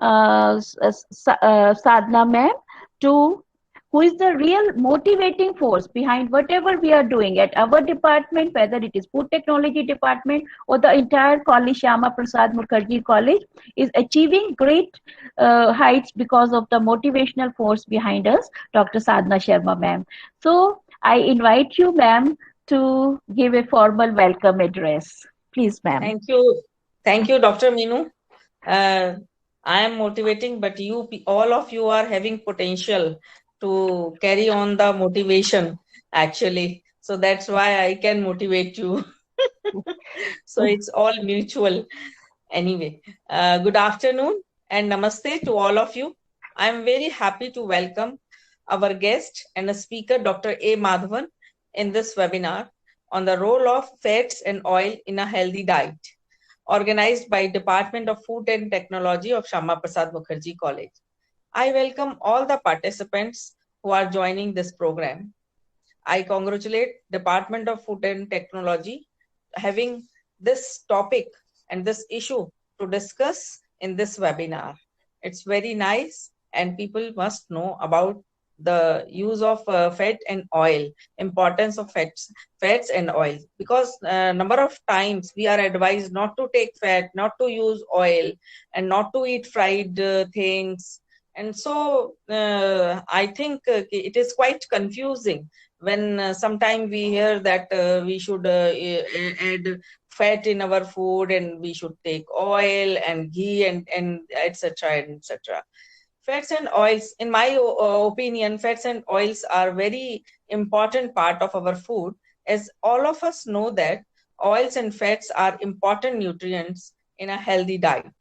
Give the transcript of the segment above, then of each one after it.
Sadhna ma'am, to who is the real motivating force behind whatever we are doing at our department, whether it is food technology department or the entire college, Shyama Prasad Mukherjee College, is achieving great heights because of the motivational force behind us, Dr. Sadhna Sharma ma'am. So I invite you, ma'am, to give a formal welcome address. Please, ma'am. Thank you. Thank you, Dr. Minu. Uh, I am motivating, but all of you are having potential to carry on the motivation, actually. So that's why I can motivate you. So it's all mutual. Anyway, good afternoon and namaste to all of you. I'm very happy to welcome our guest and a speaker, Dr. A. Madhavan, in this webinar on the role of fats and oil in a healthy diet, organized by Department of Food and Technology of Shyama Prasad Mukherjee College. I welcome all the participants who are joining this program. I congratulate Department of Food and Technology having this topic and this issue to discuss in this webinar. It's very nice and people must know about the use of fat and oil, importance of fats and oil, because number of times we are advised not to take fat, not to use oil, and not to eat fried things. And so I think it is quite confusing when sometime we hear that we should add fat in our food and we should take oil and ghee and etc and etc. Fats and oils, in my opinion, fats and oils are very important part of our food, as all of us know that oils and fats are important nutrients in a healthy diet.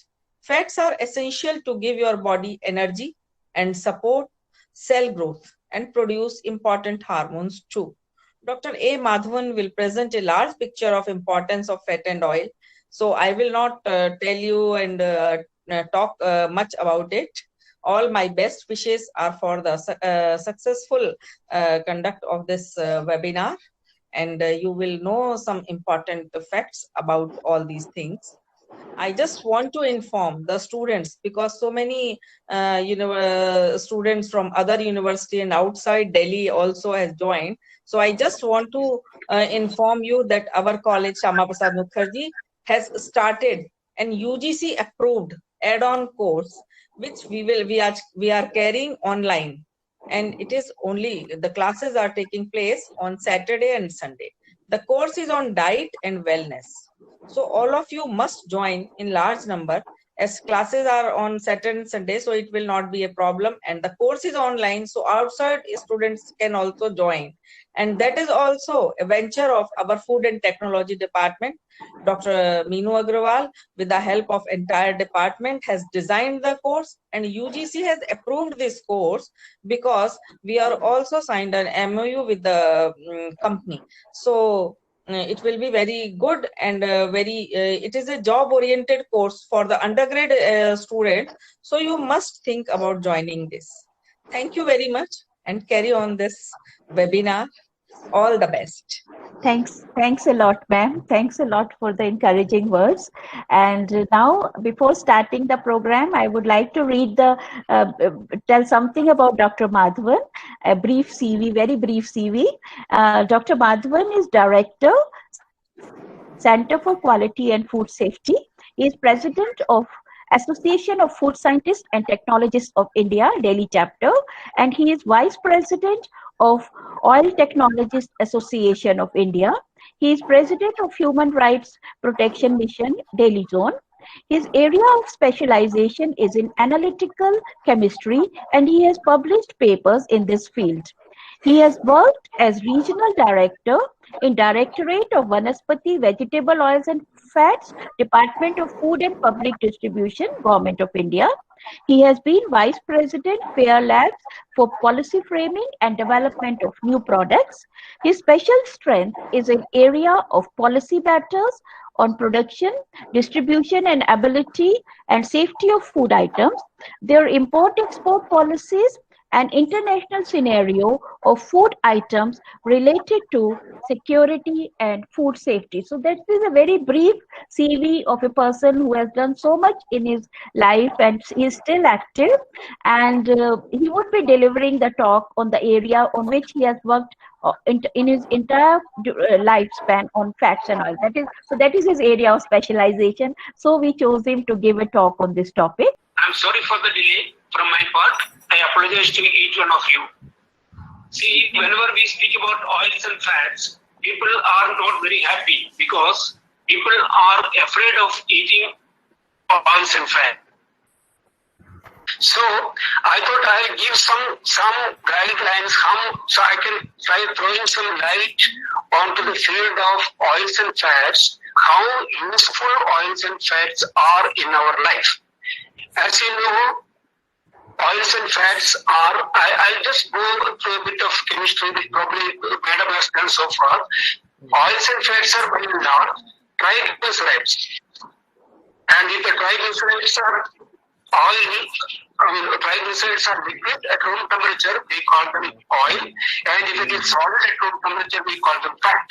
Fats are essential to give your body energy and support cell growth and produce important hormones too. Dr. A. Madhavan will present a large picture of importance of fat and oil. So I will not tell you and talk much about it. All my best wishes are for the successful conduct of this webinar, and you will know some important facts about all these things. I just want to inform the students, because so many students from other university and outside Delhi also has joined. So I just want to inform you that our college, Shyama Prasad Mukherjee, has started an UGC approved add-on course, which we are carrying online, and it is only the classes are taking place on Saturday and Sunday. The course is on diet and wellness. So all of you must join in large number, as classes are on Saturday and Sunday, so it will not be a problem. And the course is online, so outside students can also join. And that is also a venture of our Food and Technology Department. Dr. Meenu Agrawal, with the help of entire department, has designed the course, and UGC has approved this course because we are also signed an MOU with the company. So it will be very good and it is a job oriented course for the undergrad student. So you must think about joining this. Thank you very much and carry on this webinar. All the best. Thanks a lot, ma'am. Thanks a lot for the encouraging words. And now, before starting the program, I would like to read tell something about Dr. Madhavan, a brief CV, very brief CV. Dr. Madhavan is Director, Center for Quality and Food Safety. He is President of Association of Food Scientists and Technologists of India, Delhi chapter, and he is Vice President of Oil Technologists Association of India. He is President of Human Rights Protection Mission, Delhi Zone. His area of specialization is in analytical chemistry, and he has published papers in this field. He has worked as Regional Director in Directorate of Vanaspati, Vegetable Oils and Fats, Department of Food and Public Distribution, Government of India. He has been Vice President, Fair Labs, for policy framing and development of new products. His special strength is in area of policy matters on production, distribution and ability and safety of food items, their import-export policies, an international scenario of food items related to security and food safety. So that is a very brief CV of a person who has done so much in his life and is still active, and he would be delivering the talk on the area on which he has worked in his entire lifespan on fats and oil. That is his area of specialization. So we chose him to give a talk on this topic. I'm sorry for the delay from my part. I apologize to each one of you. See, whenever we speak about oils and fats, people are not very happy because people are afraid of eating oils and fat. So I thought I'll give some guidelines, so I can try throwing some light onto the field of oils and fats, how useful oils and fats are in our life. As you know, oils and fats are, I'll just go through a bit of chemistry that probably Madam has done so far. Oils and fats are by and large triglycerides. And if the triglycerides are oil, triglycerides are liquid at room temperature, we call them oil. And if it is solid at room temperature, we call them fat.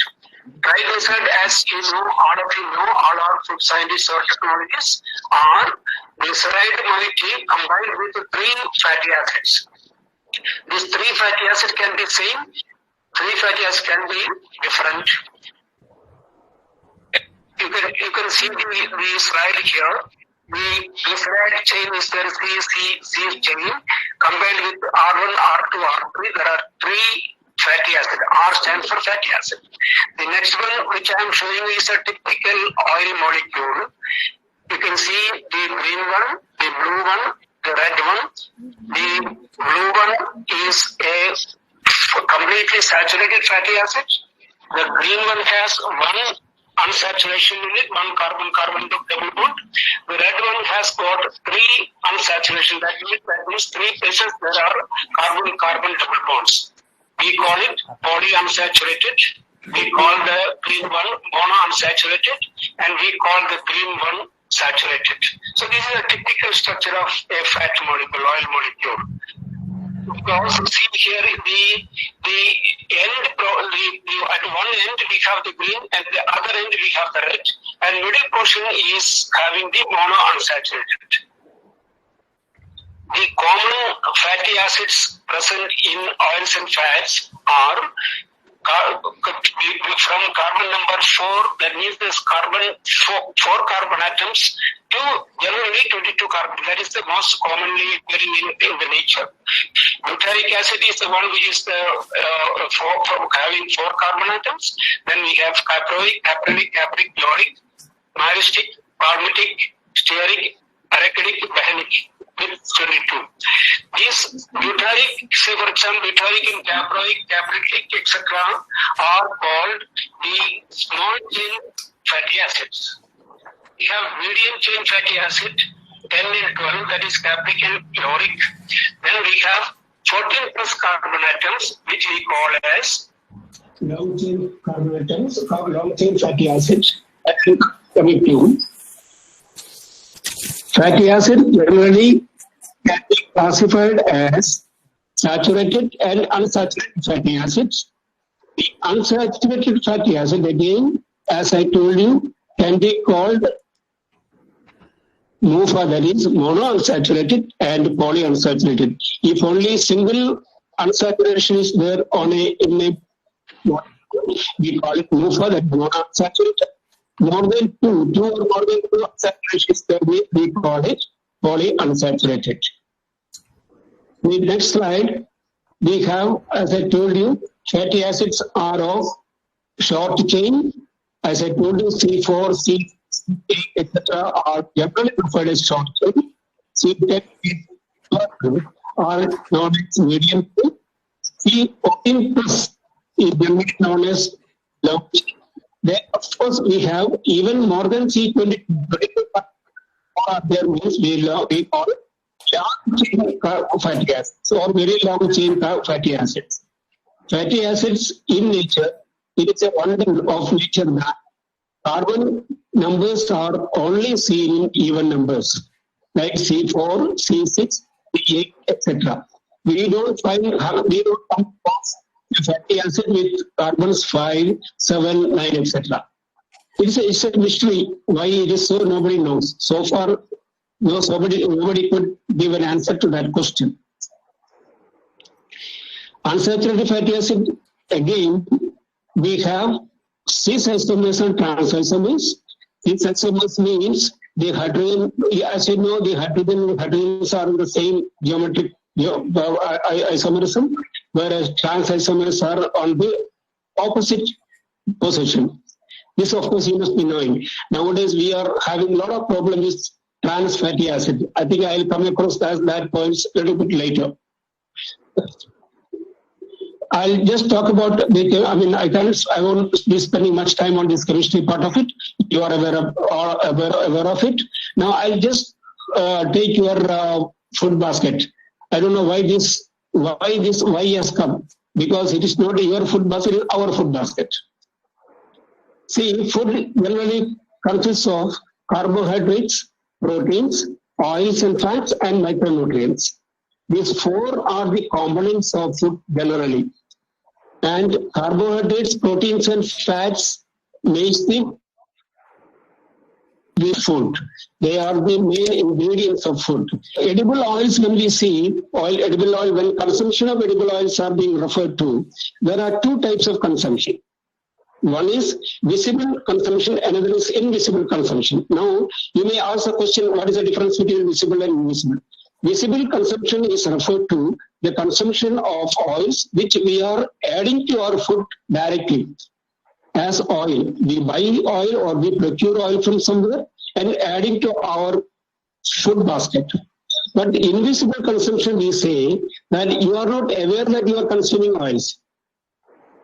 Triglyceride, as you know, all of you know, all our food scientists or technologists, are glyceride molecule combined with 3 fatty acids. These 3 fatty acids can be same, 3 fatty acids can be different. You can see the slide here. The glyceride chain is there, C chain, combined with R1, R2, R3. There are 3 fatty acid. R stands for fatty acid. The next one which I am showing is a typical oil molecule. You can see the green one, the blue one, the red one. The blue one is a completely saturated fatty acid. The green one has 1 unsaturation in it, 1 carbon-carbon double bond. The red one has got 3 unsaturation. That means 3 places there are carbon-carbon double bonds. We call it polyunsaturated. We call the green one monounsaturated, and we call the green one saturated. So this is a typical structure of a fat molecule, oil molecule. You can also see here the end. At one end we have the green, and the other end we have the red, and middle portion is having the monounsaturated. The common fatty acids present in oils and fats are from carbon number 4, that means there's four carbon atoms, to generally 22 carbon. That is the most commonly occurring in the nature. Butyric acid is the one which is having 4 carbon atoms. Then we have caproic, caprilic, capric, chloric, myristic, palmitic, stearic, arachidic, behenic, with 22. These butyric, say for example, butyric and caproic, caprilic, etc., are called the small chain fatty acids. We have medium chain fatty acid, 10 and 12, that is capric and chloric. Then we have 14 plus carbon atoms, which we call as long chain carbon atoms, long chain fatty acids. Coming to fatty acid generally can be classified as saturated and unsaturated fatty acids. The unsaturated fatty acid, again, as I told you, can be called MUFA, that is monounsaturated and polyunsaturated. If only single unsaturation is there in a we call it MUFA, that is monounsaturated. More than two or more than 2 unsaturations there, we call it polyunsaturated. The next slide, we have, as I told you, fatty acids are of short chain. As I told you, C4, C8, etc. are generally preferred as short chain. C10 are known as medium chain. C14 plus is generally known as long chain. Then, of course, we have even more than C20. There means we call long chain fatty acids or very long chain fatty acids. Fatty acids in nature, it is a wonder of nature that carbon numbers are only seen in even numbers, like C4, C6, C8, etc. we don't come across fatty acid with carbons 5, 7, 9, etc. It's a mystery why it is so, nobody knows. So far, nobody could give an answer to that question. Unsaturated fatty acid, again, we have cis isomers and trans isomers. Cis isomers means the hydrogen, as you know, the hydrogens are in the same geometric isomerism, whereas trans isomers are on the opposite position. This, of course, you must be knowing. Nowadays, we are having a lot of problems with trans fatty acid. I think I'll come across that points a little bit later. I'll just talk about I won't be spending much time on this chemistry part of it. You are aware of it. Now I'll just take your food basket. I don't know why this has come, because it is not your food basket, it is our food basket. See, food generally consists of carbohydrates, proteins, oils and fats, and micronutrients. These four are the components of food generally. And carbohydrates, proteins, and fats makes the food. They are the main ingredients of food. Edible oils, when we see edible oil, when consumption of edible oils are being referred to, there are two types of consumption. One is visible consumption, another is invisible consumption. Now, you may ask the question, what is the difference between visible and invisible? Visible consumption is referred to the consumption of oils which we are adding to our food directly as oil. We buy oil or we procure oil from somewhere and adding to our food basket. But invisible consumption, we say that you are not aware that you are consuming oils.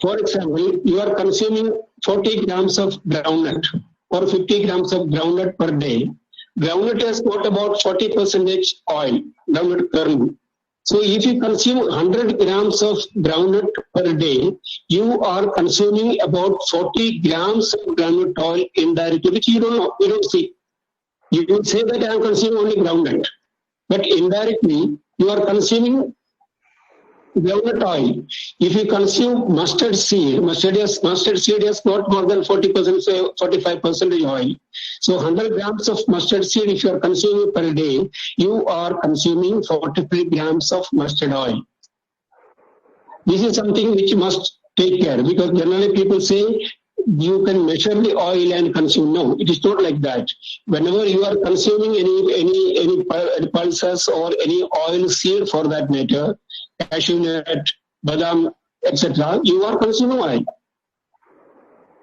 For example, you are consuming 40 grams of groundnut or 50 grams of groundnut per day. Groundnut has got about 40% oil, groundnut kernel. So if you consume 100 grams of groundnut per day, you are consuming about 40 grams of groundnut oil indirectly, which you don't see. You will say that I am consuming only groundnut, but indirectly you are consuming groundnut oil. If you consume mustard seed has got more than 40%, say 45% oil. So 100 grams of mustard seed, if you are consuming per day, you are consuming 43 grams of mustard oil. This is something which you must take care, because generally people say you can measure the oil and consume. No, it is not like that. Whenever you are consuming any pulses or any oil seed for that matter, cashew nut, badam, etc., you are consuming oil.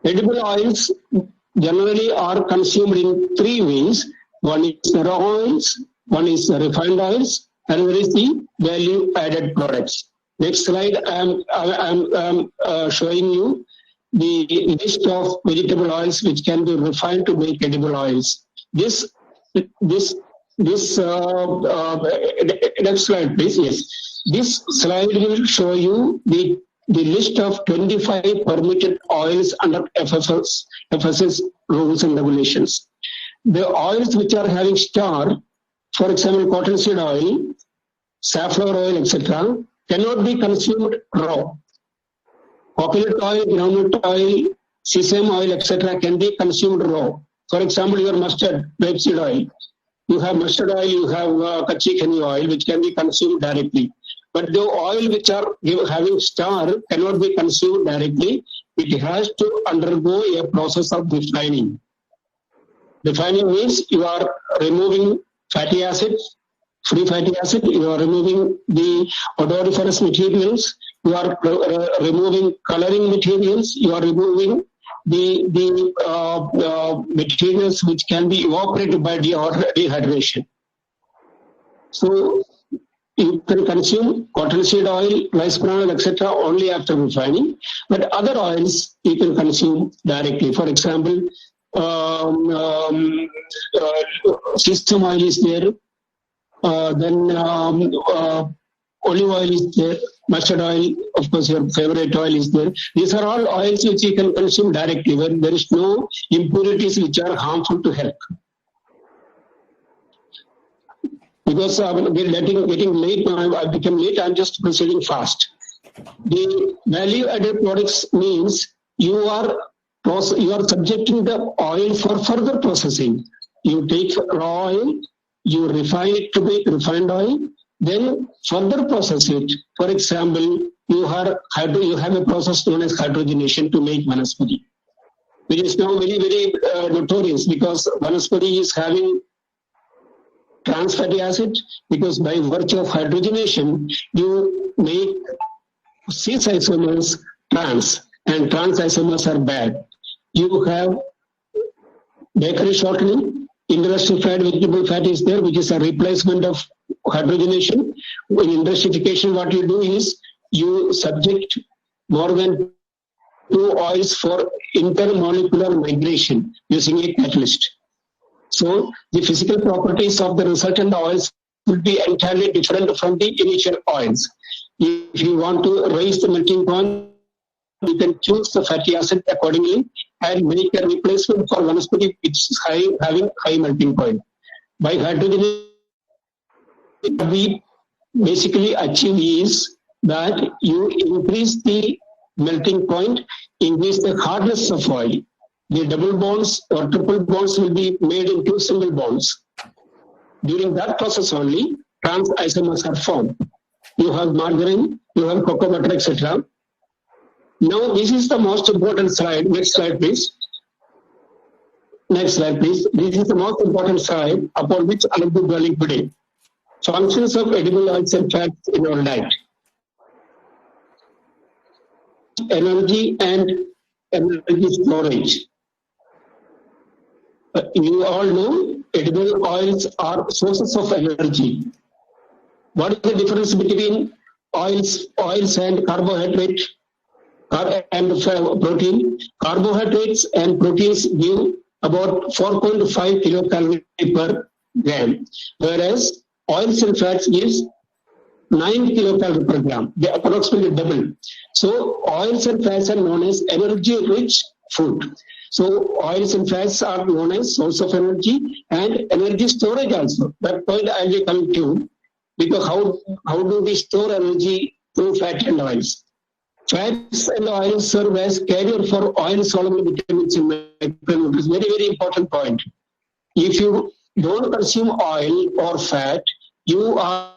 Edible oils generally are consumed in three ways. One is the raw oils, one is the refined oils, and another is the value-added products. Next slide, I am showing you the list of vegetable oils which can be refined to make edible oils. Next slide, please. Yes. This slide will show you the list of 25 permitted oils under FSS rules and regulations. The oils which are having star, for example, cottonseed oil, safflower oil, etc., cannot be consumed raw. Coconut oil, groundnut oil, sesame oil, etc., can be consumed raw. For example, your mustard, rapeseed oil. You have mustard oil, you have kachi khani oil, which can be consumed directly. But the oil which are having star cannot be consumed directly. It has to undergo a process of refining. Refining means you are removing fatty acids, free fatty acid, you are removing the odoriferous materials, you are removing coloring materials, you are removing the materials which can be evaporated by dehydration. So you can consume cottonseed oil, rice bran oil, etc. only after refining, but other oils you can consume directly. For example, sesame oil is there, then olive oil is there, mustard oil, of course your favorite oil is there. These are all oils which you can consume directly, where there is no impurities which are harmful to health. because we're getting late now. I become late. I'm just proceeding fast. The value-added products means you are subjecting the oil for further processing. You take raw oil, you refine it to make refined oil, then further process it. For example, you have a process known as hydrogenation to make vanaspati, which is now very, very notorious because vanaspati is having trans fatty acid, because by virtue of hydrogenation, you make cis isomers trans, and trans isomers are bad. You have bakery shortening, industrial fried vegetable fat is there, which is a replacement of hydrogenation. In industrification, what you do is you subject more than 2 oils for intermolecular migration using a catalyst. So the physical properties of the resultant oils will be entirely different from the initial oils. If you want to raise the melting point, you can choose the fatty acid accordingly and make a replacement for vanaspati which is having high melting point. By hydrogenation, what we basically achieve is that you increase the melting point, increase the hardness of oil. The double bonds or triple bonds will be made into single bonds. During that process only, trans isomers are formed. You have margarine, you have cocoa butter, etc. Now, this is the most important slide. Next slide, please. Next slide, please. This is the most important slide upon which I will be dwelling today. Functions of edible oils and fats in our diet. Energy and energy storage. You all know edible oils are sources of energy. What is the difference between oils and carbohydrate and protein? Carbohydrates and proteins give about 4.5 kilocalorie per gram, whereas oils and fats gives 9 kilocalorie per gram. They approximately double. So oils and fats are known as energy-rich food. So oils and fats are known as source of energy and energy storage also. That point I will come to, because how do we store energy through fat and oils? Fats and oils serve as carrier for oil-soluble vitamins and micronutrients. Very, very important point. If you don't consume oil or fat, you are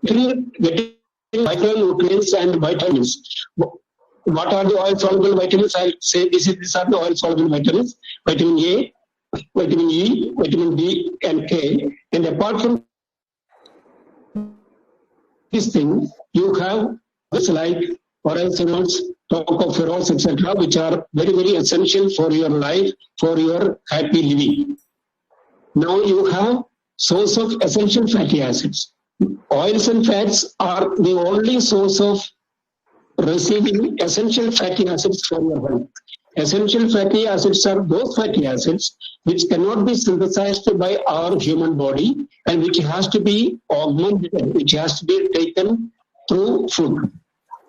getting micronutrients and vitamins. What are the oil-soluble vitamins? I'll say these are the oil-soluble vitamins. Vitamin A, vitamin E, vitamin D, and K. And apart from these things, you have things like oryzanols, tocopherols, etc., which are very, very essential for your life, for your happy living. Now you have source of essential fatty acids. Oils and fats are the only source of receiving essential fatty acids from your health. Essential fatty acids are those fatty acids which cannot be synthesized by our human body and which has to be augmented, which has to be taken through food.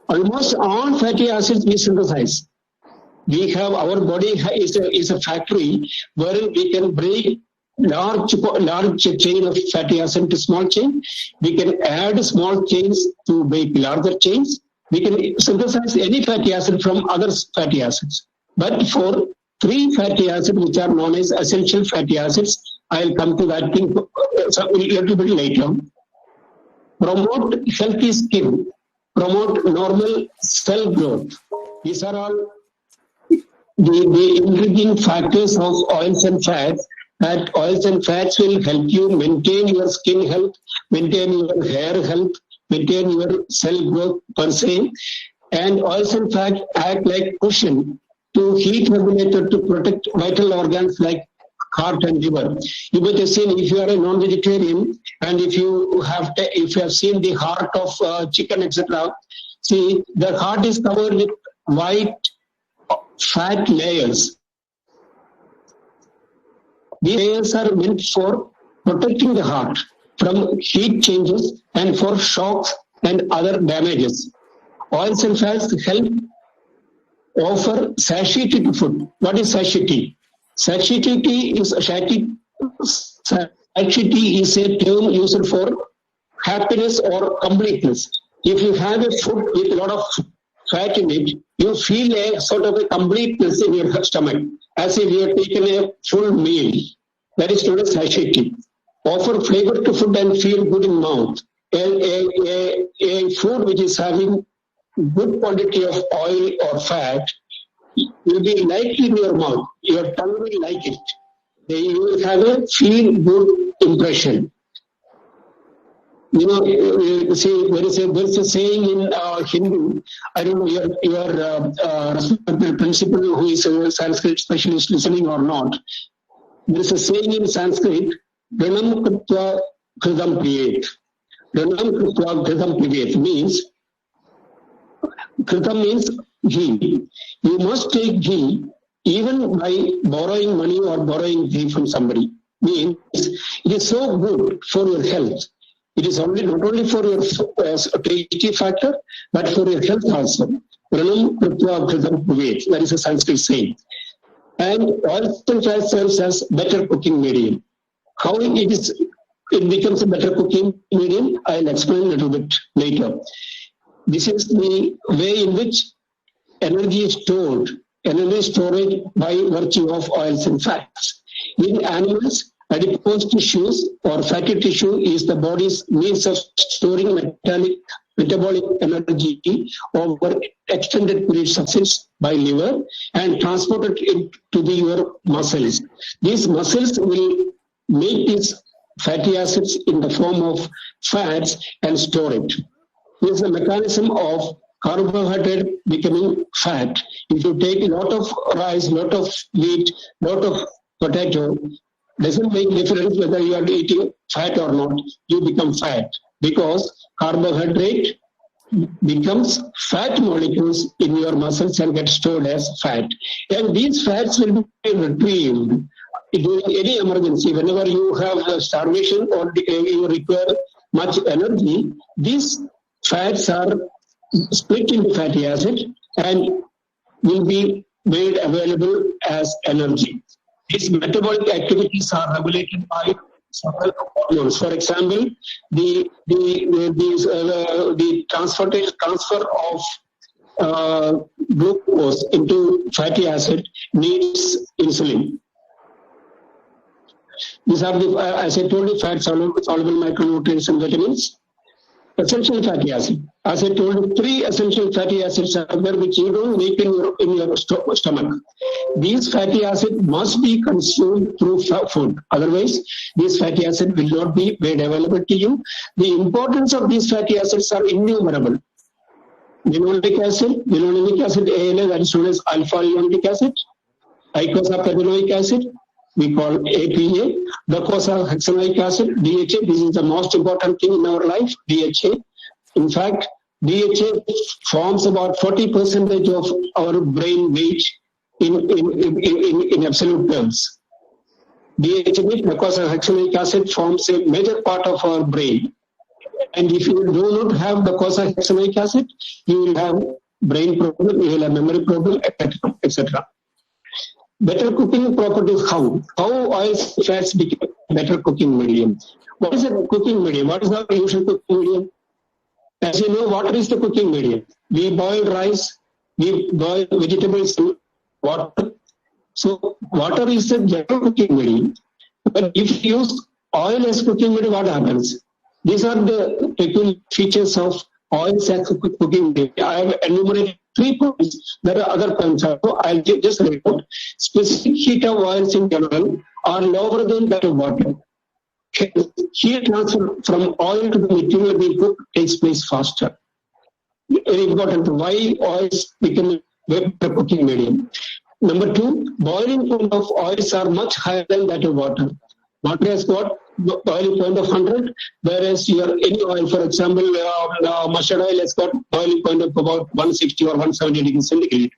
Almost all fatty acids we synthesize. We have, our body is a factory where we can break large chain of fatty acid to small chain. We can add small chains to make larger chains. We can synthesize any fatty acid from other fatty acids. But for 3 fatty acids, which are known as essential fatty acids, I'll come to that thing a little bit later. Promote healthy skin, promote normal cell growth. These are all the ingredient factors of oils and fats. That oils and fats will help you maintain your skin health, maintain your hair health, maintain your cell growth per se. And oils and fats act like cushion to heat regulator to protect vital organs like heart and liver. You might have seen, if you are a non-vegetarian and if you have seen the heart of chicken, etc., see the heart is covered with white fat layers. These layers are meant for protecting the heart from heat changes and for shocks and other damages. Oils and fats help offer satiety to food. What is satiety? Satiety is Satiety is a term used for happiness or completeness. If you have a food with a lot of fat in it, you feel a sort of a completeness in your stomach, as if you have taken a full meal. That is known as satiety. Offer flavor to food and feel good in mouth. A food which is having good quantity of oil or fat will be liked in your mouth. Your tongue will like it. You will have a feel good impression. You know, see, there is a saying in Hindu. I don't know your respected principal who is a Sanskrit specialist listening or not. There is a saying in Sanskrit, Ranam Kritva Kridam Priyet. Ranam Kritva Kridam Priyet means, Kritam means ghee. You must take ghee even by borrowing money or borrowing ghee from somebody. Means it is so good for your health. It is not only for your tasty factor, but for your health also. Ranam Kritva Kridam Priyet. That is a Sanskrit saying. And oil and fat serves as better cooking medium. How it becomes a better cooking medium, I'll explain a little bit later. This is the way in which energy is stored, energy storage by virtue of oils and fats. In animals, adipose tissues or fatty tissue is the body's means of storing metabolic energy over extended periods of time by liver and transported it to your muscles. These muscles will make these fatty acids in the form of fats and store it. This is the mechanism of carbohydrate becoming fat. If you take a lot of rice, lot of wheat, lot of potato, doesn't make difference whether you are eating fat or not, you become fat because carbohydrate becomes fat molecules in your muscles and get stored as fat. And these fats will be retrieved during any emergency. Whenever you have starvation or you require much energy, these fats are split into fatty acid and will be made available as energy. These metabolic activities are regulated by several hormones. For example, the transfer of glucose into fatty acid needs insulin. These are the, as I told you, fat soluble micronutrients and vitamins. Essential fatty acid. As I told you, 3 essential fatty acids are there which you don't make in your stomach. These fatty acids must be consumed through food. Otherwise, these fatty acids will not be made available to you. The importance of these fatty acids are innumerable. Linoleic acid, ALA, that is known as alpha linoleic acid. Eicosapentaenoic acid, we call APA. Docosahexaenoic acid, DHA. This is the most important thing in our life, DHA. In fact, DHA forms about 40% of our brain weight in absolute terms. DHA, docosahexaenoic acid, forms a major part of our brain. And if you do not have docosahexaenoic acid, you will have brain problem, you will have memory problem, etc. Better cooking properties, how oils and fats become better cooking medium. What is a cooking medium? What is the usual cooking medium? As you know, water is the cooking medium. We boil rice, we boil vegetables in water. So water is the general cooking medium. But if you use oil as cooking medium, what happens? These are the peculiar features of oils as cooking medium. I have enumerated 3 points. There are other points also. I'll just report. Specific heat of oils in general are lower than that of water. Heat transfer from oil to the material being cooked takes place faster. Very important. Why oils become a cooking medium? Number 2, boiling point of oils are much higher than that of water. Water has got boiling point of 100, whereas any oil, for example, mustard oil has got boiling point of about 160 or 170 degrees centigrade.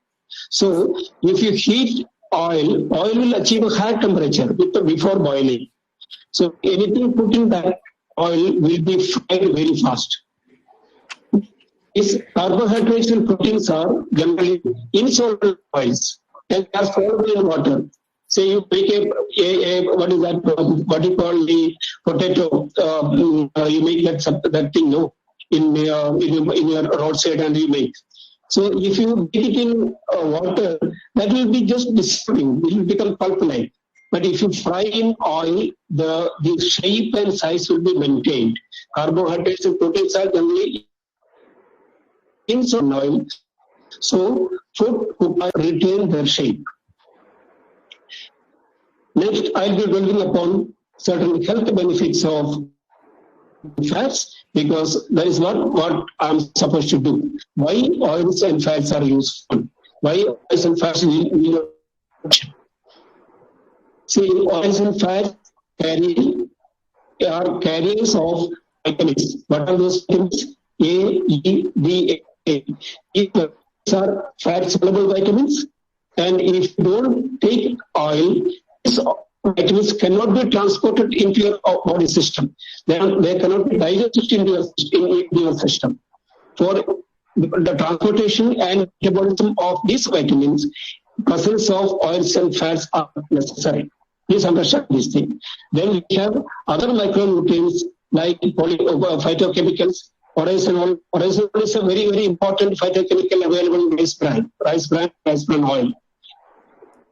So if you heat oil will achieve a higher temperature before boiling. So anything put in that oil will be fried very fast. These carbohydrates and proteins are generally insoluble oils and are soluble in water. Say you make what is that? What you call the potato? You make that thing, no? In your roadside, and you make. So if you make it in water, that will be just dissolving. It will become pulp-like. But if you fry in oil, the shape and size will be maintained. Carbohydrates and proteins are generally in some oil, so food retain their shape. Next, I'll be building upon certain health benefits of fats, because that is what I'm supposed to do. Why oils and fats are useful? Why oils and fats need? See, oils and fats are carriers of vitamins. What are those vitamins? A, E, D, A. These are fat-soluble vitamins, and if you don't take oil, these vitamins cannot be transported into your body system. They cannot be digested into your system. For the transportation and metabolism of these vitamins, presence of oils and fats are necessary. Please understand this thing. Then we have other micronutrients like phytochemicals. Oryzanol. Oryzanol is a very, very important phytochemical available in rice bran oil.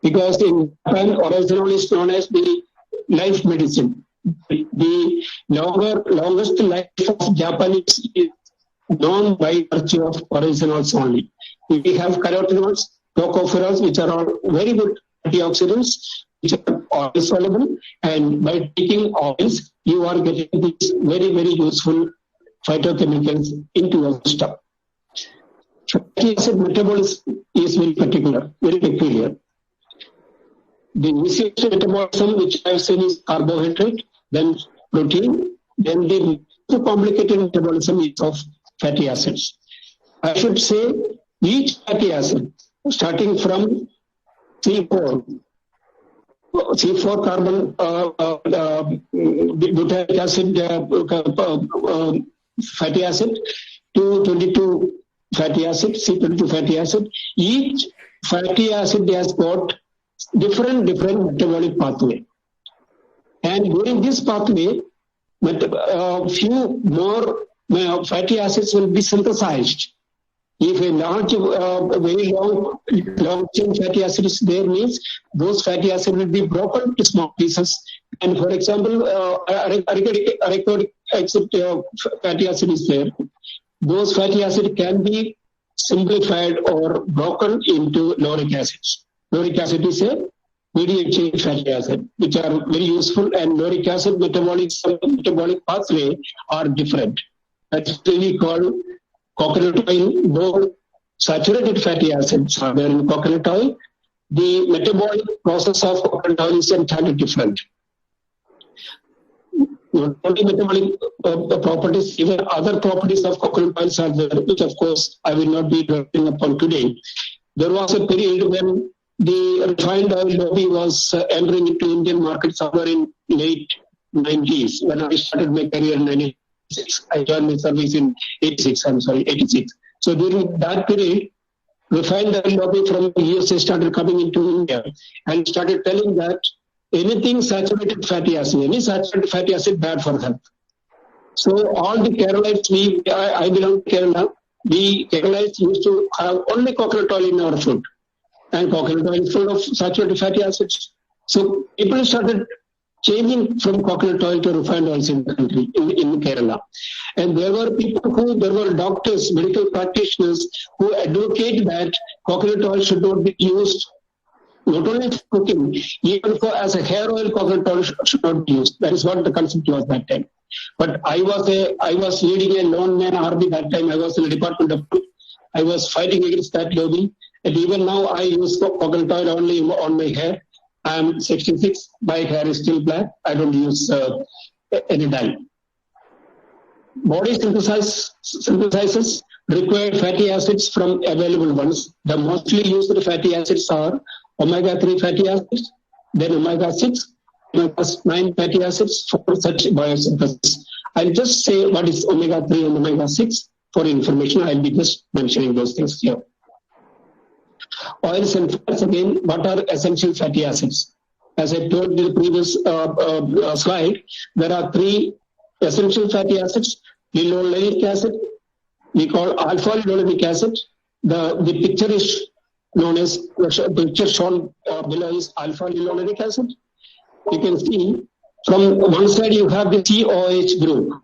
Because in Japan, oryzanol is known as the life medicine. The longest life of Japanese is known by virtue of oryzanols only. We have carotenoids, tocopherols, which are all very good antioxidants, which are oil soluble, and by taking oils, you are getting these very, very useful phytochemicals into your system. Fatty acid metabolism is very particular, very peculiar. The initial metabolism, which I have seen, is carbohydrate, then protein, then the complicated metabolism is of fatty acids. I should say each fatty acid, starting from C4 carbon butyric acid fatty acid to 22 fatty acid, C22 fatty acid. Each fatty acid has got different metabolic pathway, and during this pathway, few more fatty acids will be synthesized. If a large, very long chain fatty acid is there, means those fatty acids will be broken to small pieces. And for example, arachidonic fatty acid is there. Those fatty acids can be simplified or broken into lauric acids. Lauric acid is a medium chain fatty acid, which are very useful, and lauric acid metabolic pathway are different. That's really called coconut oil. More saturated fatty acids are there in coconut oil. The metabolic process of coconut oil is entirely different. Not only metabolic properties, even other properties of coconut oils are there, which of course I will not be dwelling upon today. There was a period when the refined oil lobby was entering into Indian market somewhere in late 90s, when I started my career in 96. I joined my service in 86. So during that period, refined oil lobby from the USA started coming into India and started telling that anything saturated fatty acid, any saturated fatty acid, bad for health. So all the Keralites, I belong to Kerala, the Keralites used to have only coconut oil in our food. And coconut oil is full of saturated fatty acids. So people started changing from coconut oil to refined oils in the country, in Kerala. And there were doctors, medical practitioners who advocate that coconut oil should not be used not only for cooking, even as a hair oil, coconut oil should not be used. That is what the concept was that time. But I was leading a lone man army that time. I was in the Department of Food. I was fighting against that lobby. And even now I use coconut oil only on my hair. I am 66. My hair is still black. I don't use any dye. Body synthesizes required fatty acids from available ones. The mostly used fatty acids are omega-3 fatty acids, then omega-6, omega-9 fatty acids for such biosynthesis. I'll just say what is omega-3 and omega-6 for information. I'll be just mentioning those things here. Oils and fats, again, what are essential fatty acids? as I told in the previous slide, there are 3 essential fatty acids: linolenic acid, we call alpha linolenic acid. The picture is known as, the picture shown below is alpha linolenic acid. You can see from one side you have the COH group,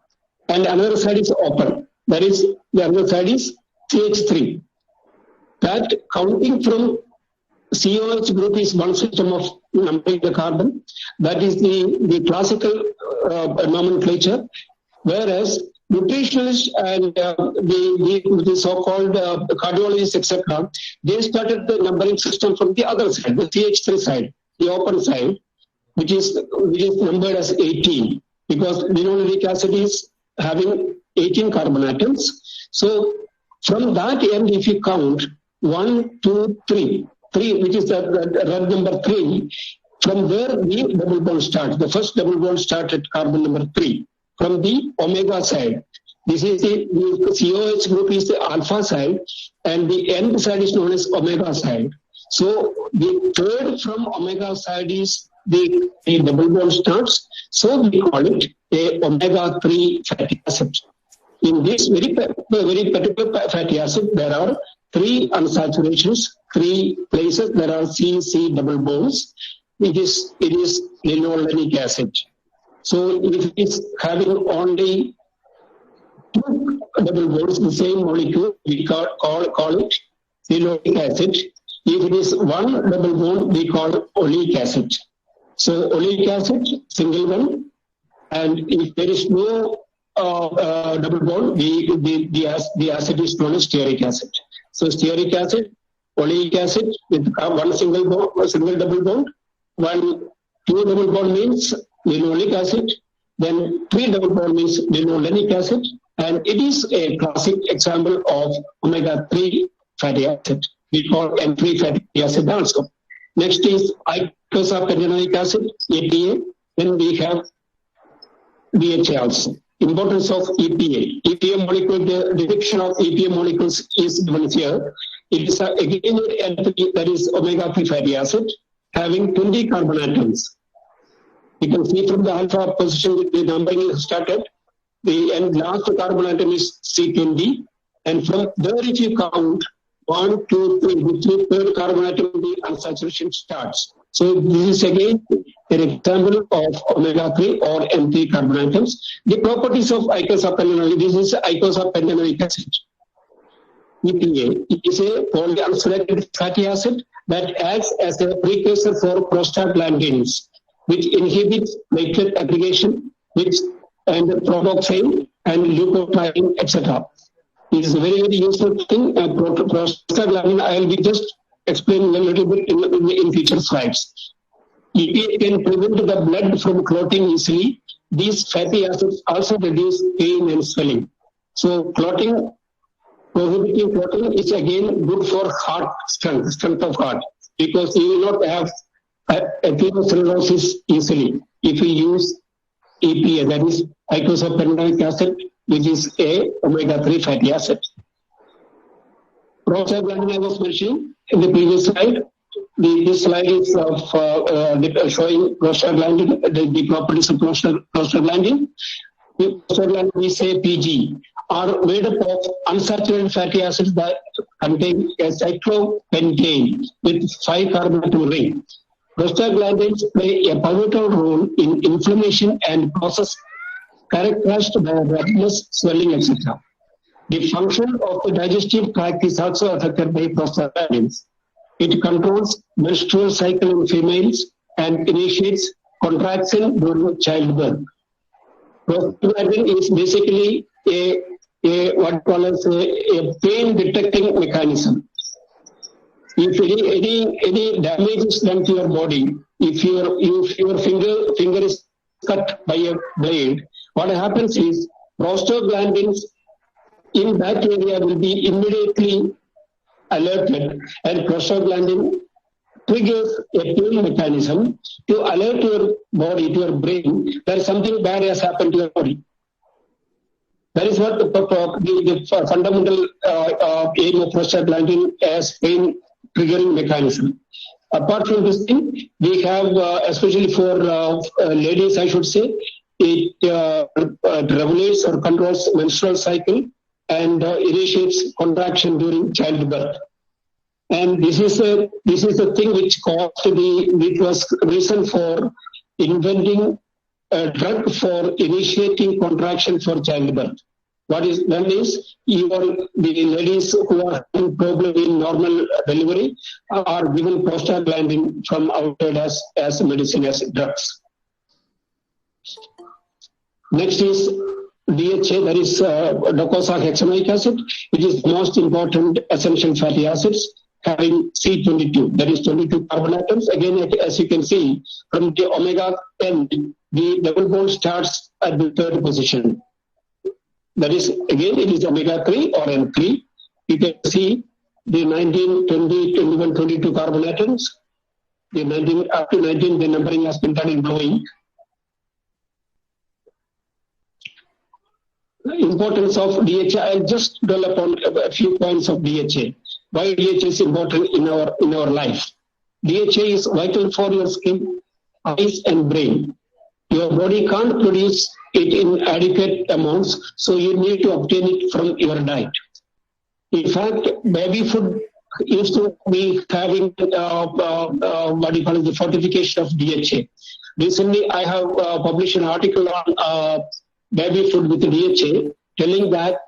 and another side is open. That is, the other side is CH3. That counting from COH group is one system of numbering the carbon. That is the classical nomenclature. Whereas nutritionalists and the so-called cardiologists, etc., they started the numbering system from the other side, the CH3 side, the open side, which is numbered as 18, because linolenic acid is having 18 carbon atoms. So from that end, if you count 1, 2, 3, which is the red number 3, from there the double bond starts. The first double bond starts at carbon number 3 from the omega side. This is the COH group is the alpha side, and the end side is known as omega side. So the third from omega side is the double bond starts. So we call it a omega-3 fatty acid. In this very particular fatty acid, there are 3 unsaturations, 3 places there are C double bonds. It is linolenic acid. So if it is having only 2 double bonds, the same molecule, we call it linolenic acid. If it is 1 double bond, we call it oleic acid. So oleic acid, single one, and if there is no double bond, the acid is known as stearic acid. So stearic acid, oleic acid with 1 single double bond, 2 double bond means linoleic acid, then 3 double bond means linolenic acid, and it is a classic example of omega-3 fatty acid. We call N3 fatty acid also. Next is eicosapentaenoic acid, APA. Then we have DHA also. Importance of EPA. EPA molecule, the depiction of EPA molecules is given here. It is again N3, that is omega-3 fatty acid, having 20 carbon atoms. You can see from the alpha position the numbering started. The end last carbon atom is C20, and from there if you count 1, 2, 3, the third carbon atom, the unsaturation starts. So this is again an example of omega-3 or N3 carbon atoms. The properties of eicosapentaenoic, this is eicosapentaenoic acid. EPA, it is a polyunsaturated fatty acid that acts as a precursor for prostaglandins, which inhibits platelet aggregation, and protoxin and leukotriene, etc. It is a very, very useful thing. Prostaglandin, I will be just explaining a little bit in future slides. EPA can prevent the blood from clotting easily. These fatty acids also reduce pain and swelling. So prohibiting clotting is again good for heart strength of heart, because you will not have atherosclerosis easily if you use EPA, that is eicosapentaenoic acid, which is a omega-3 fatty acid. Prostaglandin I was mentioning in the previous slide. This slide is of showing prostaglandin, the properties of prostaglandin. Prostaglandin, we say PG, are made up of unsaturated fatty acids that contain a cyclopentane with 5 carbon atom ring. Prostaglandins play a pivotal role in inflammation and process characterized by redness, swelling, etc. The function of the digestive tract is also affected by prostaglandins. It controls menstrual cycle in females and initiates contraction during childbirth. Prostaglandin is basically a pain detecting mechanism. If any damage is done to your body, if your finger is cut by a blade, what happens is prostaglandins in that area will be immediately alerted, and prostaglandin triggers a pain mechanism to alert your body, to your brain, that something bad has happened to your body. That is what the fundamental aim of prostaglandin as pain triggering mechanism. Apart from this thing, we have, especially for ladies, I should say, it regulates or controls menstrual cycle and initiates contraction during childbirth. And this is a thing which was reason for inventing a drug for initiating contraction for childbirth. What is done is, the ladies who are having problem in normal delivery are given prostaglandin from outside as medicine, as drugs. Next is DHA, that is docosahexaenoic acid, which is the most important essential fatty acids, having C22, that is 22 carbon atoms. Again, as you can see, from the omega end, the double bond starts at the third position. That is, again, it is omega-3 or N3. You can see the 19, 20, 21, 22 carbon atoms. The 19, up to 19, the numbering has been done in blue ink. The importance of DHA, I'll just dwell upon a few points of DHA. Why DHA is important in our life. DHA is vital for your skin, eyes, and brain. Your body can't produce it in adequate amounts, so you need to obtain it from your diet. In fact, baby food used to be having the fortification of DHA. Recently, I have published an article on baby food with DHA, telling that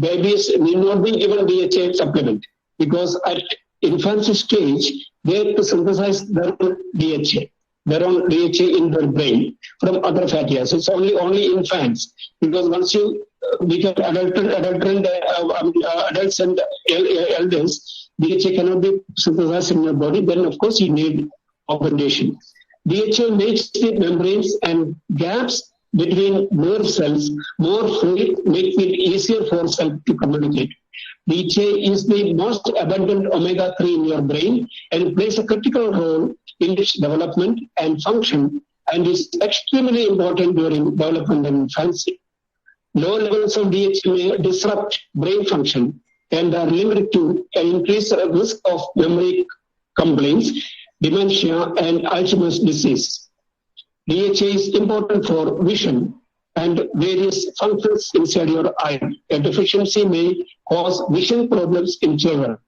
babies need not be given DHA supplement because at infancy stage, they have to synthesize their own DHA in their brain from other fatty acids. Only infants, because once you become adults and elders, DHA cannot be synthesized in your body. Then, of course, you need augmentation. DHA makes the membranes and gaps between nerve cells more fluid, making it easier for cells to communicate. DHA is the most abundant omega-3 in your brain and plays a critical role in its development and function, and is extremely important during development and infancy. Low levels of DHA may disrupt brain function and are linked to an increased risk of memory complaints, dementia, and Alzheimer's disease. DHA is important for vision and various functions inside your eye. A deficiency may cause vision problems in children.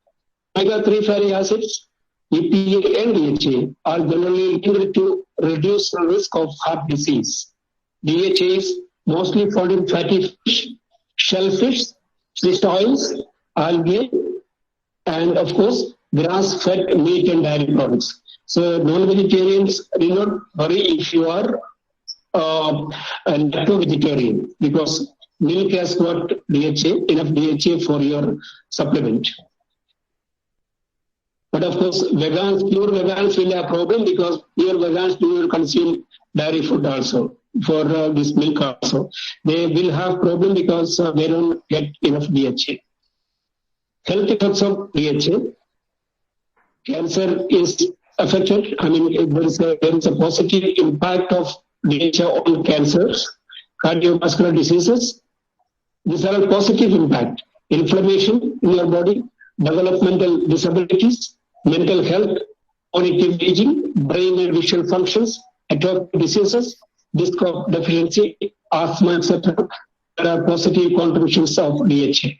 Omega-3 fatty acids, EPA and DHA are generally linked to reduce the risk of heart disease. DHA is mostly found in fatty fish, shellfish, fish oils, algae, and of course, grass-fed meat and dairy products. So non-vegetarians need not worry if you are a lacto-vegetarian, because milk has got DHA, enough DHA for your supplement. But of course, vegans, pure vegans will have a problem, because pure vegans will consume dairy food also, for this milk also. They will have problem because they don't get enough DHA. Health effects of DHA. Cancer is affected. I mean, there is a positive impact of DHA on cancers, cardiovascular diseases. These are a positive impact. Inflammation in your body, developmental disabilities, mental health, cognitive aging, brain and visual functions, atopic diseases, disc deficiency, asthma, etc. There are positive contributions of DHA.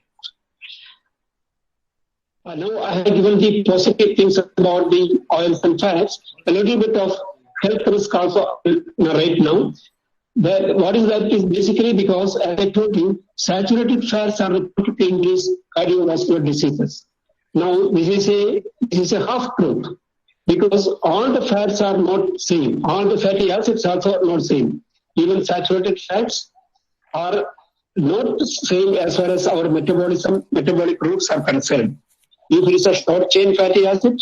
Now I have given the positive things about the oils and fats. A little bit of health risk also right now. What is that is basically because, as I told you, saturated fats are reported to increase cardiovascular diseases. Now, this is a half truth, because all the fats are not same. All the fatty acids also are not same. Even saturated fats are not same as far as our metabolic routes are concerned. If it is a short chain fatty acid,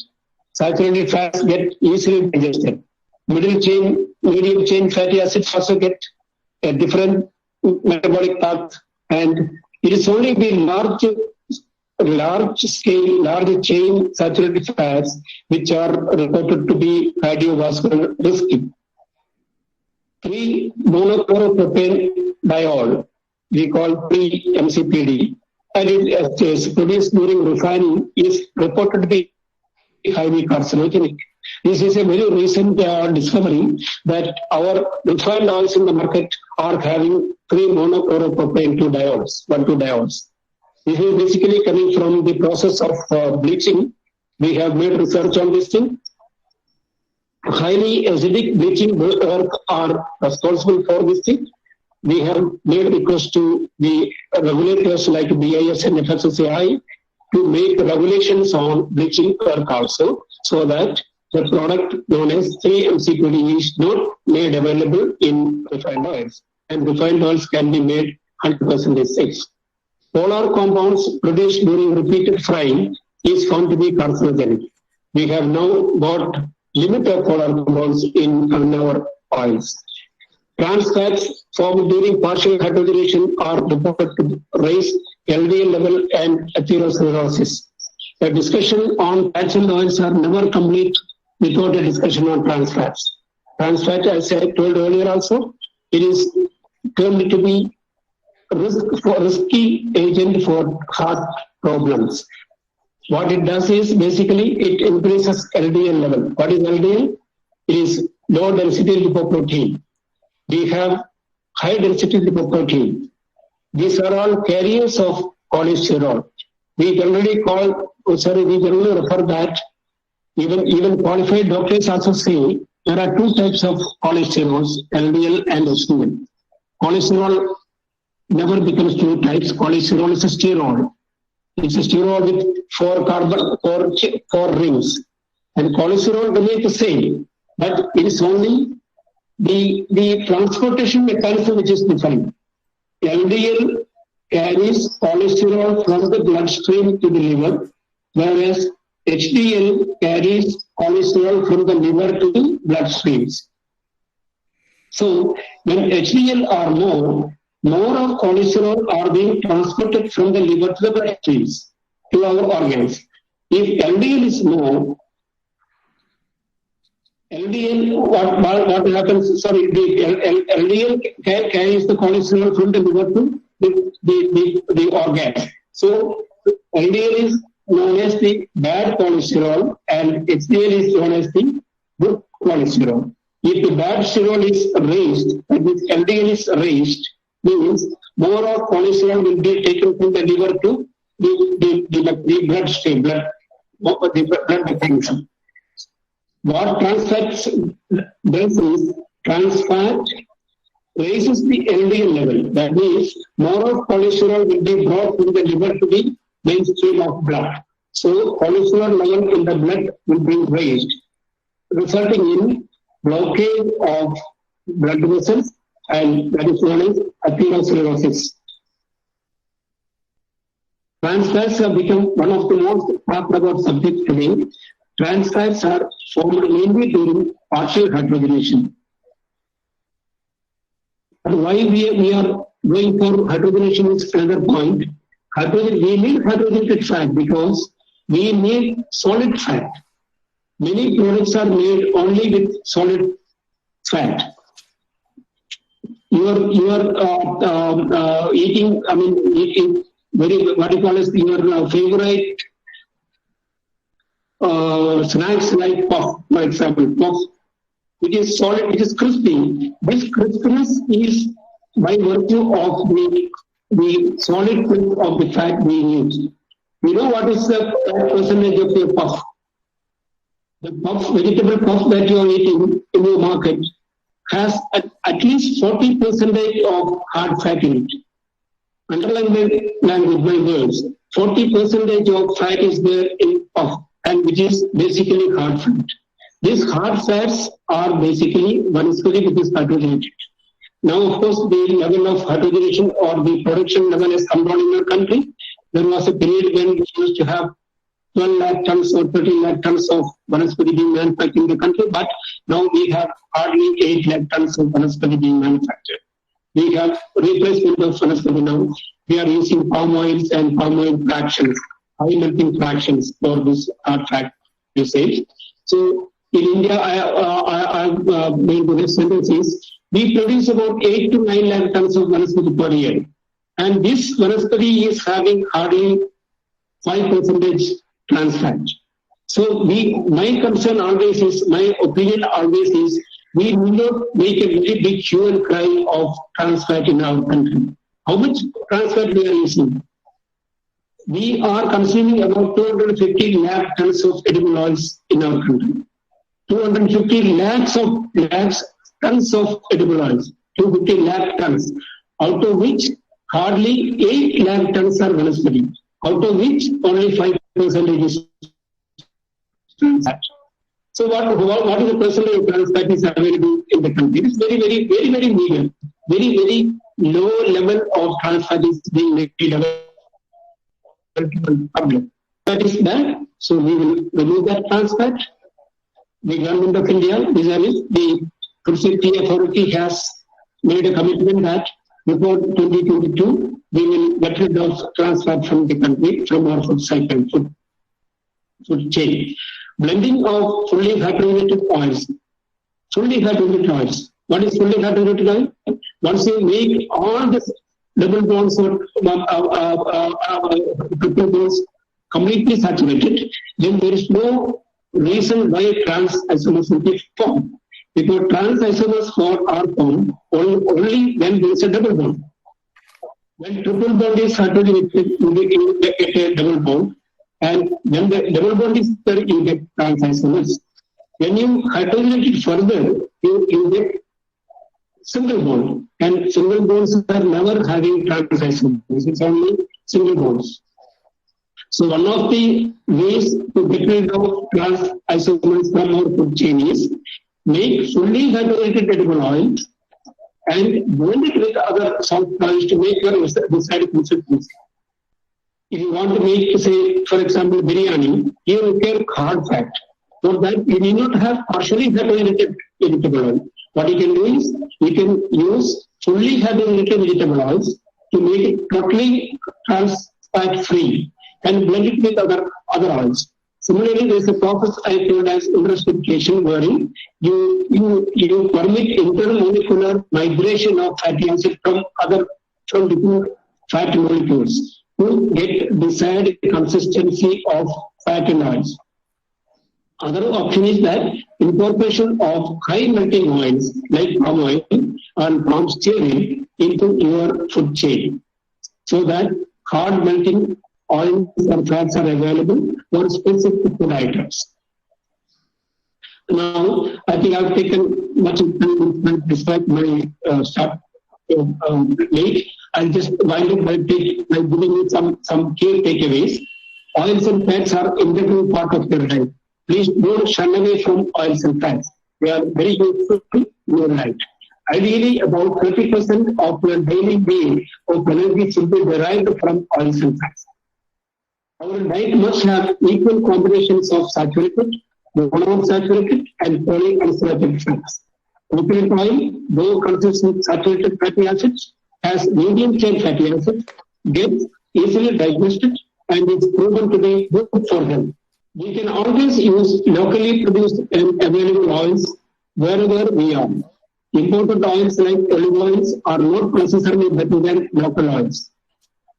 saturated fats get easily digested. Medium chain fatty acids also get a different metabolic path, and it is only the large chain saturated fats which are reported to be cardiovascular risky. 3-monochloropropane we call 3-MCPD, and it is produced during refining, is reported to be highly carcinogenic. This is a very recent discovery that our refined oils in the market are having 3 monochloropropanene 2-diols, 1,2-diols. This is basically coming from the process of bleaching. We have made research on this thing. Highly acidic bleaching work are responsible for this thing. We have made request to the regulators like BIS and FSSAI to make regulations on bleaching work also, so that the product known as 3-MCPD is not made available in refined oils, and refined oils can be made 100% safe. Polar compounds produced during repeated frying is found to be carcinogenic. We have now got limit of polar compounds in our oils. Trans fats formed during partial hydrogenation are reported to raise LDL level and atherosclerosis. The discussion on fats and oils are never complete without a discussion on trans fats. Trans fat, as I told earlier also, it is termed to be risky agent for heart problems. What it does is basically it increases LDL level. What is LDL? It is low density lipoprotein. We have high density lipoprotein. These are all carriers of cholesterol. We generally refer that even qualified doctors also say there are 2 types of cholesterols, LDL and HDL. Cholesterol never becomes 2 types. Cholesterol is a steroid. It's a steroid with 4 rings. And cholesterol remains the same, but it is only the transportation mechanism which is different. LDL carries cholesterol from the bloodstream to the liver, whereas HDL carries cholesterol from the liver to the bloodstreams. So when HDL are more of cholesterol are being transported from the liver to the bloodstreams, to our organs. If LDL is more, what happens? Sorry, the LDL carries the cholesterol from the liver to the organ. So LDL is known as the bad cholesterol and HDL is known as the good cholesterol. If the bad cholesterol is raised, and if LDL is raised, means more of cholesterol will be taken from the liver to the bloodstream, blood mechanism. What trans fat does is trans fat raises the LDL level. That means more of cholesterol will be brought from the liver to the mainstream of blood. So cholesterol level in the blood will be raised, resulting in blockade of blood vessels, and that is known as atherosclerosis. Trans fats have become one of the most talked about subjects today. Trans fats are formed mainly during partial hydrogenation. And why we are going for hydrogenation is another point. We need hydrogenated fat because we need solid fat. Many products are made only with solid fat. You are eating very, what you call as your favorite snacks like puff, for example, puff, which is solid, which is crispy. This crispiness is by virtue of the solid of the fat being used. You know what is the percentage of your puff? The puff, vegetable puff that you are eating in your market has at least 40% of hard fat in it. Underline my language, my words. 40% of fat is there in puff, and which is basically hard fat. These hard fats are basically vanaspati, which is hydrogenated. Now, of course, the level of hydrogenation or the production level has come down in our country. There was a period when we used to have 12 lakh tons or 13 lakh tons of vanaspati being manufactured in the country, but now we have hardly 8 lakh tons of vanaspati being manufactured. We have replacement of vanaspati now. We are using palm oils and palm oil fractions, high melting fractions for this hard fat usage. So in India, I made the sentences. We produce about 8 to 9 lakh tons of vanaspati per year. And this vanaspati is having hardly 5% trans fat. So my concern always is, my opinion always is, we do not make a very big hue and cry of trans fat in our country. How much trans fat we are using? We are consuming about 250 lakh tons of edible oils in our country. 250 lakhs tons of edible oils. 250 lakh tons, out of which hardly 8 lakh tons are vanaspati, out of which only 5% is trans fat. So what is the percentage of trans fat is available in the country? It is very meager. Very low level of trans fat is being made available to the public. That is bad. So we will remove that trans fat. The government of India, the Food Safety Authority, has made a commitment that before 2022, we will get rid of trans fat from the country, from our food cycle, food chain. Blending of fully hydrogenated oils. Fully hydrogenated oils. What is fully hydrogenated oil? Once you make all the double bonds or triple bonds completely saturated, then there is no reason why trans isomers will be formed. Because trans isomers are formed only when there is a double bond. When triple bond is hydrogenated, you get a double bond. And when the double bond is there, you get trans isomers. When you hydrogenate it further, you get single bond. And single bonds are never having trans isomers. It's only single bonds. So one of the ways to get rid of trans isomers from our food chain is make fully hydrogenated edible oil and blend it with other soft oils to make your desired consistency. If you want to make, say, for example, biryani, you require hard fat. For that, you need not have partially hydrogenated vegetable oil. What you can do is, you can use fully hydrogenated vegetable oils to make it totally trans fat free and blend it with other oils. Similarly, there is a process I call as emulsification, wherein you permit intermolecular migration of fatty acid from different fat molecules to get desired consistency of fat and oils. Other option is that incorporation of high melting oils like palm oil and palm stearin into your food chain, so that hard melting oils and fats are available for specific food items. Now, I think I've taken much time to describe my late. I'll just wind up by giving you some key takeaways. Oils and fats are an integral part of your diet. Please don't shun away from oils and fats. They are very useful in your diet. Ideally, about 30% of your daily meal of energy should be derived from oils and fats. Our diet must have equal combinations of saturated, monounsaturated, and polyunsaturated fats. Coconut oil, though consists of saturated fatty acids, has medium chain fatty acids, gets easily digested, and is proven to be good for health. We can always use locally produced and available oils wherever we are. Imported oils like olive oils are not necessarily better than local oils.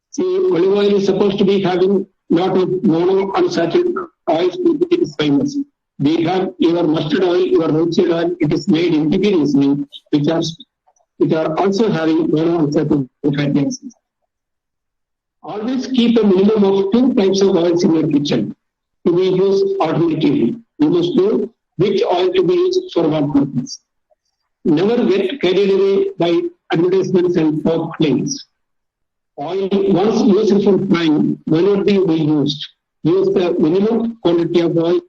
See, olive oil is supposed to be having lot of monounsaturated oils, which is famous. We have your mustard oil, your rapeseed oil, it is made indigenously, which are also having monounsaturated fatty acids. Always keep a minimum of 2 types of oils in your kitchen to be used alternatively. You must know which oil to be used for what purpose. Never get carried away by advertisements and talk claims. Oil, once used for frying, will not be reused. Use the minimum quantity of oil.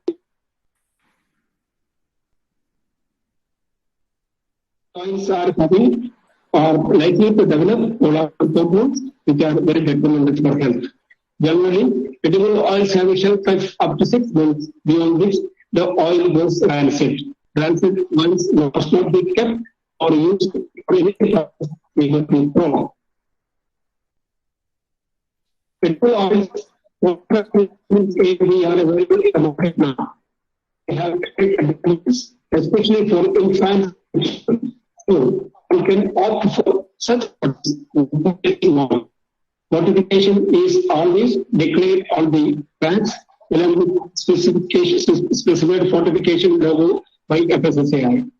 Oils are likely to develop polar compounds, which are very detrimental for health. Generally, edible oils have a shelf life up to 6 months, beyond which the oil goes rancid. Rancid oils must not be kept or used for any purpose, may not be prolonged. Edible oils we are available in the market now. They have advantages, especially for infants. So you can opt for such products. Notification is always declared on the fats, along with specified fortification logo by FSSAI.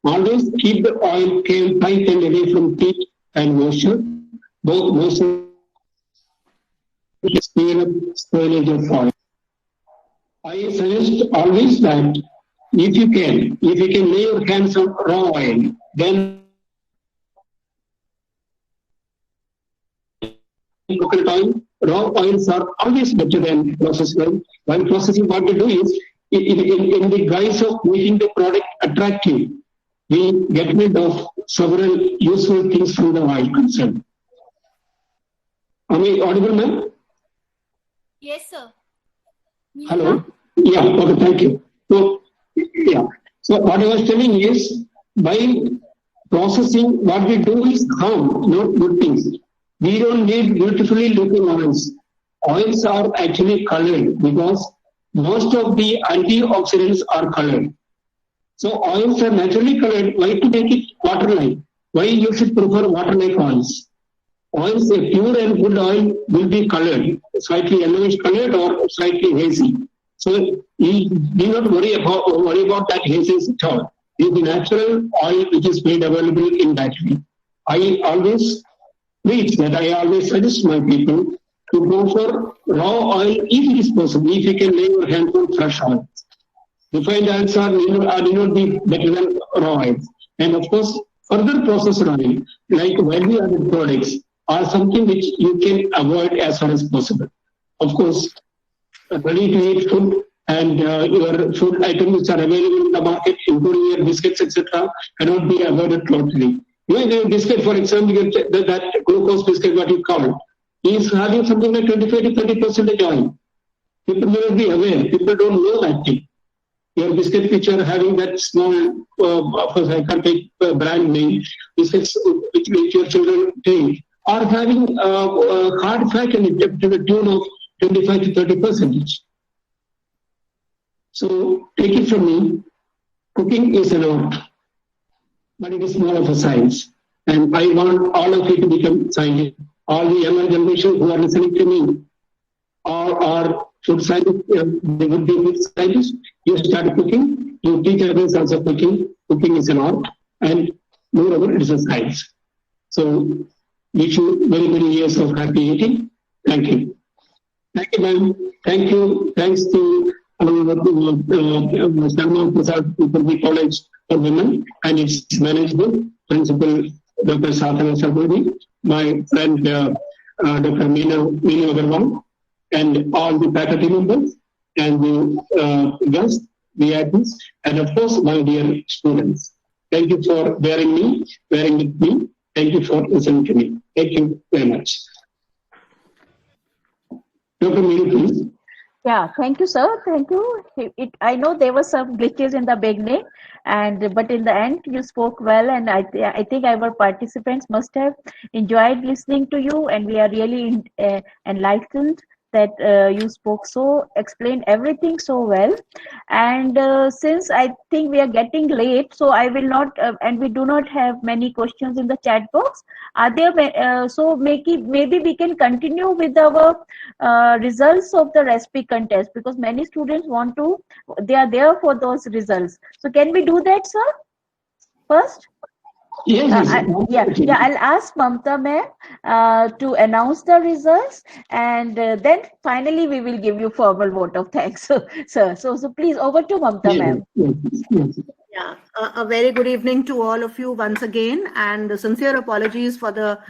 Always keep the oil tight and away from heat and moisture. Both moisture speed up spoilage of oil. I suggest always that if you can lay your hands on raw oil, then coconut oil, raw oils are always better than processed oil. While processing, what we do is, in the guise of making the product attractive, we get rid of several useful things from the oil concerned. Am I audible, ma'am? Yes, sir. Hello? Yeah, okay, thank you. So, yeah. So what I was telling is, by processing, what we do is harm, not good things. We don't need beautifully looking oils. Oils are actually colored because most of the antioxidants are colored. So oils are naturally colored. Why to make it water-like? Why you should prefer water-like oils? Oils, a pure and good oil will be colored, slightly yellowish colored or slightly hazy. So you do not worry about that haziness at all. It is the natural oil which is made available in that way. I always suggest my people to go for raw oil if it is possible, if you can lay your hands on fresh oil. Refined oils are not be better than raw oils. And of course, further processed oil, like value-added products, are something which you can avoid as far as possible. Of course, ready-to-eat food and your food items which are available in the market, including your biscuits, etc., cannot be avoided totally. Your biscuit, for example, that glucose biscuit, what you call it, is having something like 25 to 30% oil. People may not be aware. People don't know that thing. Your biscuit which are having that small, of course I can't take brand name, biscuits which your children take, are having hard fat in it to the tune of 25 to 30%. So take it from me, cooking is an art, but it is more of a science. And I want all of you to become scientists. All the younger generation who are listening to me are food scientists, they would be food scientists. You start cooking, you teach others also cooking. Cooking is an art, and moreover, it is a science. So, wish you very many years of happy eating. Thank you. Thank you, ma'am. Thank you. Thanks to Salman Prasad Purvi College for Women and its management, Principal Dr. Sadhana Sarvadi, my friend Dr. Meenu Agarwal, and all the faculty members and the guests, VIPs, and of course, my dear students. Thank you for bearing with me. Thank you for listening to me. Thank you very much. Dr. Meenu, please. Yeah, thank you, sir. Thank you. I know there were some glitches in the beginning, but in the end, you spoke well, and I think our participants must have enjoyed listening to you, and we are really enlightened that you spoke explained everything so well. And since I think we are getting late, so I will not, and we do not have many questions in the chat box. Are there? So maybe we can continue with our results of the recipe contest, because many students they are there for those results. So can we do that, sir? First? Yes. I'll ask Mamta ma'am to announce the results, and then finally we will give you formal vote of thanks, sir. So please, over to Mamta ma'am. Yes. Yeah, a very good evening to all of you once again, and sincere apologies for the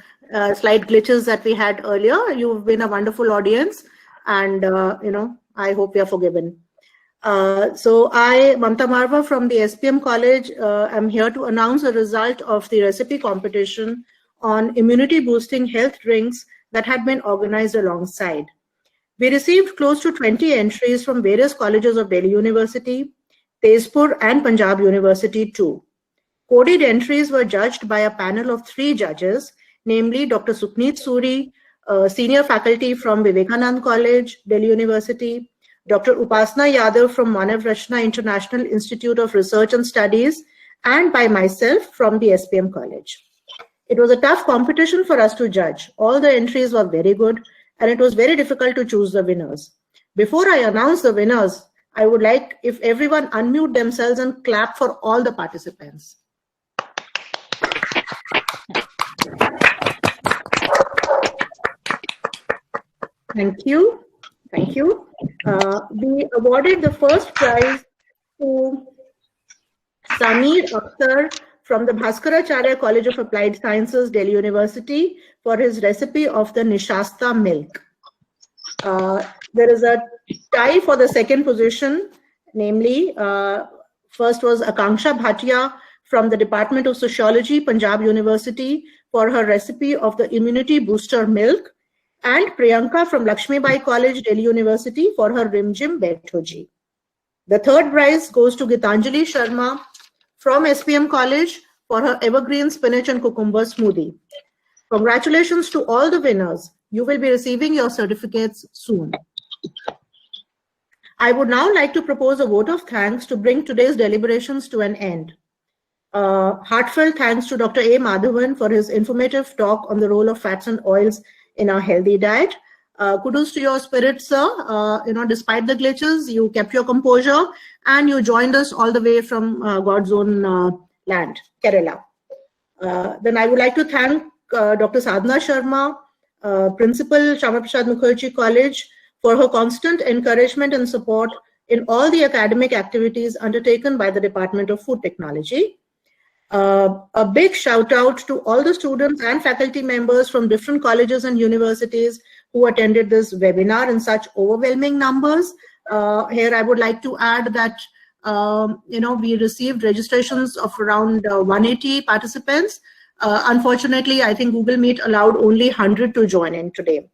slight glitches that we had earlier. You've been a wonderful audience, and I hope you're forgiven. So I, Mamta Marva from the SPM College, am here to announce the result of the recipe competition on immunity boosting health drinks that had been organized alongside. We received close to 20 entries from various colleges of Delhi University, Tezpur and Punjab University too. Coded entries were judged by a panel of 3 judges, namely Dr. Sukhneet Suri, senior faculty from Vivekanand College, Delhi University, Dr. Upasna Yadav from Manav Rachna International Institute of Research and Studies, and by myself from the SPM College. It was a tough competition for us to judge. All the entries were very good, and it was very difficult to choose the winners. Before I announce the winners, I would like if everyone unmute themselves and clap for all the participants. Thank you. Thank you. We awarded the first prize to Sameer Akhtar from the Bhaskaracharya College of Applied Sciences, Delhi University, for his recipe of the Nishasta milk. There is a tie for the second position, namely, first was Akanksha Bhatia from the Department of Sociology, Punjab University, for her recipe of the immunity booster milk, and Priyanka from Lakshmi Bai College, Delhi University, for her Rimjim Bethoji. The third prize goes to Gitanjali Sharma from SPM College for her evergreen spinach and cucumber smoothie. Congratulations to all the winners. You will be receiving your certificates soon. I would now like to propose a vote of thanks to bring today's deliberations to an end. Heartfelt thanks to Dr. A. Madhavan for his informative talk on the role of fats and oils in our healthy diet. Kudos to your spirit, sir. Despite the glitches, you kept your composure and you joined us all the way from God's own land, Kerala. Then I would like to thank Dr. Sadhana Sharma, Principal Shyama Prasad Mukherjee College, for her constant encouragement and support in all the academic activities undertaken by the Department of Food Technology. A big shout out to all the students and faculty members from different colleges and universities who attended this webinar in such overwhelming numbers. Here I would like to add that we received registrations of around 180 participants. Unfortunately, I think Google Meet allowed only 100 to join in today.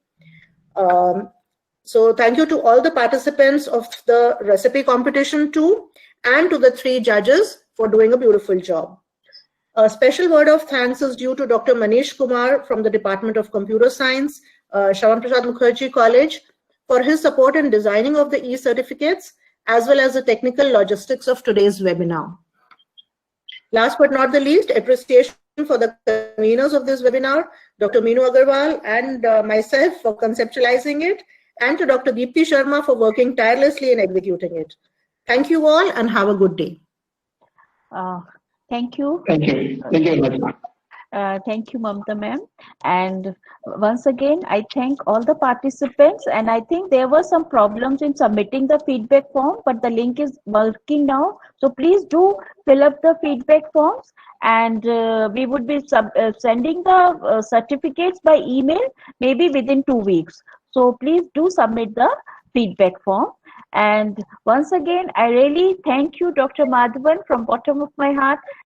So thank you to all the participants of the recipe competition too, and to the 3 judges for doing a beautiful job. A special word of thanks is due to Dr. Manish Kumar from the Department of Computer Science, Shyama Prasad Mukherjee College, for his support in designing of the e-certificates, as well as the technical logistics of today's webinar. Last but not the least, appreciation for the conveners of this webinar, Dr. Meenu Agarwal and myself for conceptualizing it, and to Dr. Deepti Sharma for working tirelessly in executing it. Thank you all and have a good day. Thank you. Thank you. Thank you very much. Thank you, Mamta ma'am. And once again, I thank all the participants. And I think there were some problems in submitting the feedback form, but the link is working now. So please do fill up the feedback forms, and we would be sending the certificates by email maybe within 2 weeks. So please do submit the feedback form. And once again, I really thank you, Dr. Madhavan, from bottom of my heart.